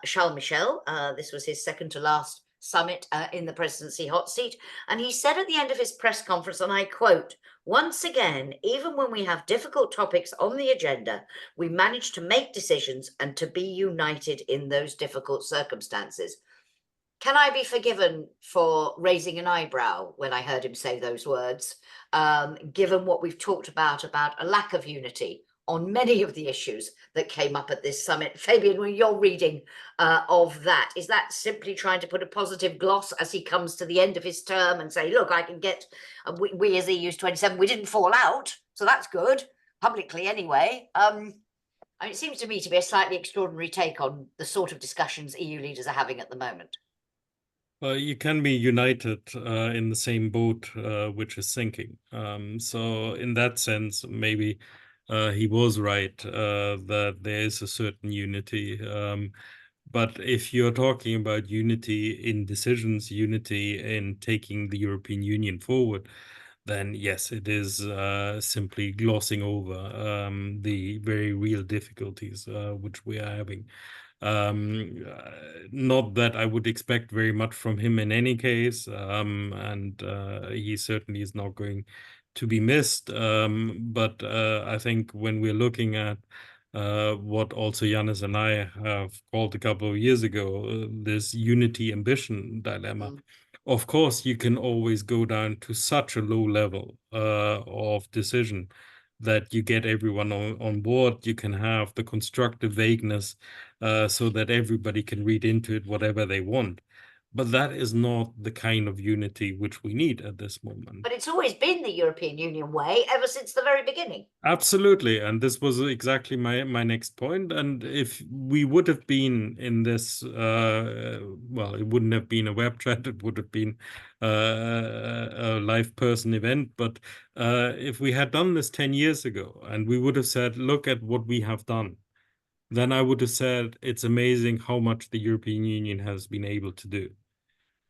Charles Michel. This was his second to last summit in the presidency hot seat, and he said at the end of his press conference, and I quote, "Once again, even when we have difficult topics on the agenda, we manage to make decisions and to be united in those difficult circumstances." Can I be forgiven for raising an eyebrow when I heard him say those words, given what we've talked about a lack of unity on many of the issues that came up at this summit? Fabian, when you're reading of that, is that simply trying to put a positive gloss as he comes to the end of his term and say, look, I can get, we as EU's 27, we didn't fall out, so that's good, publicly anyway. It seems to me to be a slightly extraordinary take on the sort of discussions EU leaders are having at the moment. You can be united in the same boat which is sinking. So in that sense, maybe he was right that there is a certain unity. But if you're talking about unity in decisions, unity in taking the European Union forward, then yes, it is simply glossing over the very real difficulties which we are having. Not that I would expect very much from him in any case, and he certainly is not going to be missed. But I think when we're looking at what also Janis and I have called a couple of years ago, this unity ambition dilemma. Of course, you can always go down to such a low level of decision that you get everyone on board. You can have the constructive vagueness so that everybody can read into it whatever they want. But that is not the kind of unity which we need at this moment. But it's always been the European Union way ever since the very beginning. Absolutely. And this was exactly my next point. And if we would have been in this, well, it wouldn't have been a web chat, it would have been a live person event. But if we had done this 10 years ago and we would have said, look at what we have done, then I would have said, it's amazing how much the European Union has been able to do.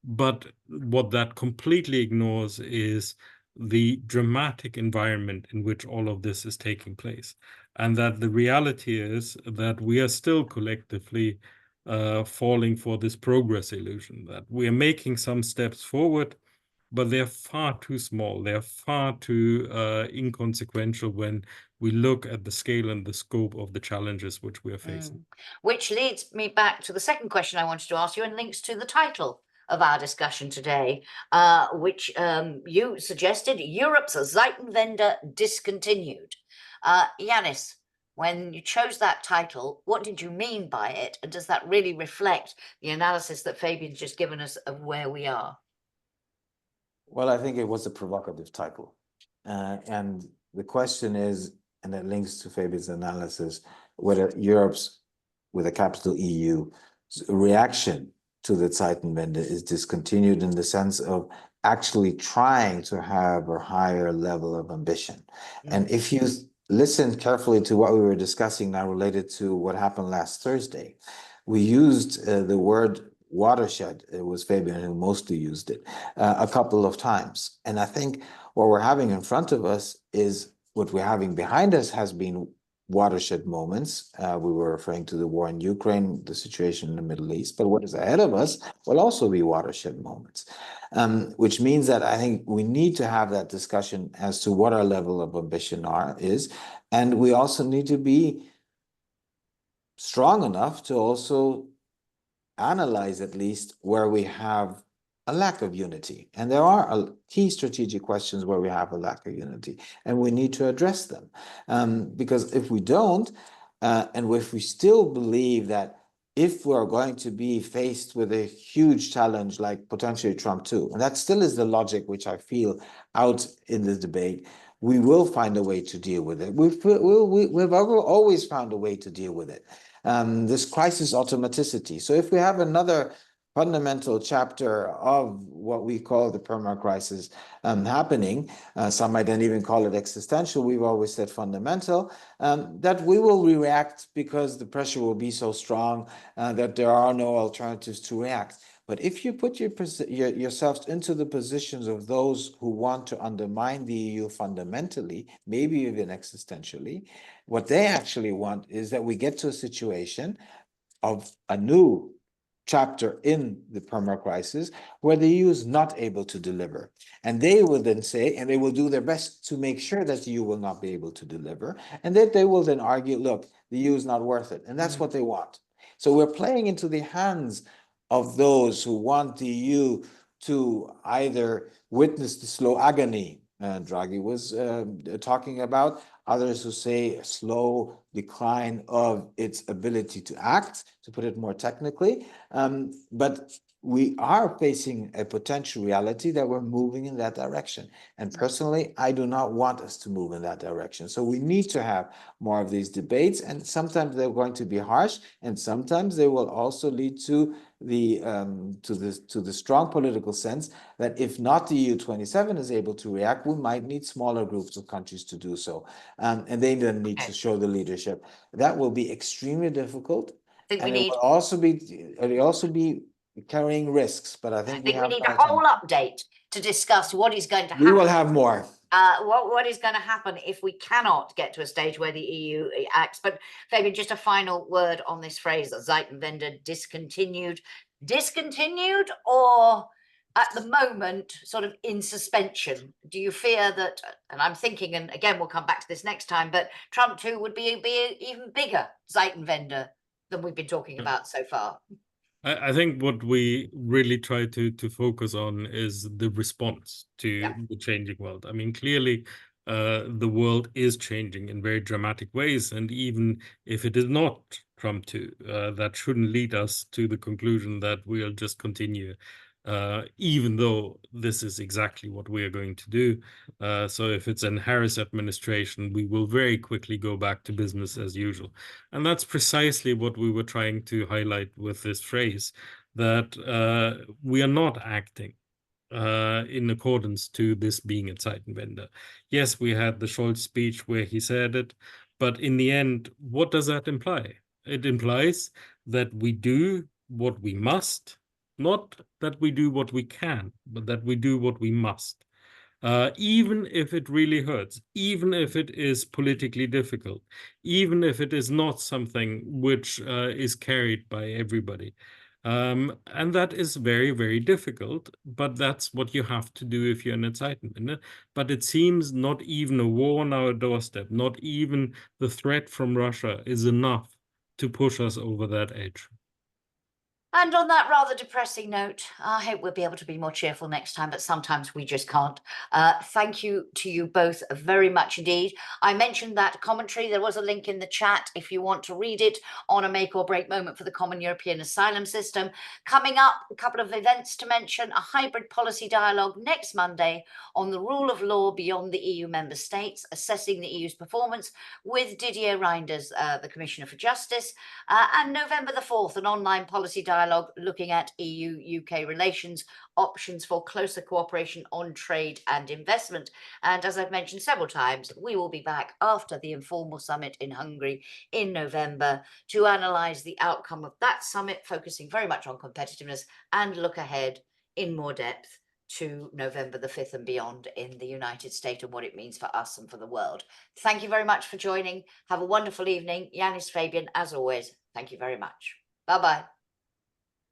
But what that completely ignores is the dramatic environment in which all of this is taking place. And that the reality is that we are still collectively falling for this progress illusion, that we are making some steps forward, but they're far too small. They're far too inconsequential when we look at the scale and the scope of the challenges which we are facing. Which leads me back to the second question I wanted to ask you and links to the title of our discussion today, which you suggested, Europe's Zeitenwende discontinued. Janis, when you chose that title, what did you mean by it? And does that really reflect the analysis that Fabian's just given us of where we are? Well, I think it was a provocative title. And the question is, and it links to Fabian's analysis, whether Europe's, with a capital EU, reaction to the Zeitenwende is discontinued in the sense of actually trying to have a higher level of ambition. And if you listen carefully to what we were discussing now related to what happened last Thursday, we used the word watershed. It was Fabian who mostly used it a couple of times. And I think what we're having in front of us is what we're having behind us has been watershed moments. We were referring to the war in Ukraine, the situation in the Middle East, but what is ahead of us will also be watershed moments, which means that I think we need to have that discussion as to what our level of ambition is. And we also need to be strong enough to also analyze at least where we have a lack of unity. And there are key strategic questions where we have a lack of unity, and we need to address them. Because if we don't, and if we still believe that if we're going to be faced with a huge challenge like potentially Trump too, and that still is the logic which I feel out in the debate, we will find a way to deal with it. We've always found a way to deal with it. This crisis automaticity. So if we have another fundamental chapter of what we call the perma-crisis happening, some might then even call it existential, we've always said fundamental, that we will react because the pressure will be so strong that there are no alternatives to react. But if you put yourselves into the positions of those who want to undermine the EU fundamentally, maybe even existentially, what they actually want is that we get to a situation of a new chapter in the perma-crisis where the EU is not able to deliver. And they will then say, and they will do their best to make sure that the EU will not be able to deliver, and that they will then argue, look, the EU is not worth it. And that's what they want. So we're playing into the hands of those who want the EU to either witness the slow agony Draghi was talking about, others who say a slow decline of its ability to act, to put it more technically. But we are facing a potential reality that we're moving in that direction. And personally, I do not want us to move in that direction. So we need to have more of these debates, and sometimes they're going to be harsh, and sometimes they will also lead to the strong political sense that if not the EU27 is able to react, we might need smaller groups of countries to do so, and they then need to show the leadership. That will be extremely difficult, and it will also be carrying risks. But I think we need a whole update to discuss what is going to happen. We will have more. What is going to happen if we cannot get to a stage where the EU acts? But Fabian, just a final word on this phrase, Zeitenwende discontinued. Discontinued, or at the moment sort of in suspension? Do you fear that, and I'm thinking, and again we'll come back to this next time, but Trump too would be even bigger Zeitenwende than we've been talking about so far? I think what we really try to focus on is the response to the changing world. I mean, clearly, the world is changing in very dramatic ways. And even if it is not Trump to. That shouldn't lead us to the conclusion that we'll just continue, even though this is exactly what we are going to do. So if it's an Harris administration, we will very quickly go back to business as usual. And that's precisely what we were trying to highlight with this phrase, that we are not acting in accordance to this being a Zeitenwende. Yes, we had the Scholz speech where he said it, but in the end, what does that imply? It implies that we do what we must, not that we do what we can, but that we do what we must. Even if it really hurts, even if it is politically difficult, even if it is not something which is carried by everybody. And that is very, very difficult, but that's what you have to do if you're in a Zeitenwende. But it seems not even a war on our doorstep, not even the threat from Russia is enough to push us over that edge. And on that rather depressing note, I hope we'll be able to be more cheerful next time, but sometimes we just can't. Thank you to you both very much indeed. I mentioned that commentary. There was a link in the chat if you want to read it on a make or break moment for the Common European Asylum System. Coming up, a couple of events to mention: a hybrid policy dialogue next Monday on the rule of law beyond the EU member states, assessing the EU's performance with Didier Reinders, the Commissioner for Justice, and November the 4th, an online policy dialogue looking at EU-UK relations, options for closer cooperation on trade and investment. And as I've mentioned several times, we will be back after the informal summit in Hungary in November to analyse the outcome of that summit, focusing very much on competitiveness, and look ahead in more depth to November the 5th and beyond in the United States and what it means for us and for the world. Thank you very much for joining. Have a wonderful evening. Janis, Fabian, as always, thank you very much. Bye-bye.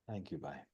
Thank you. Bye.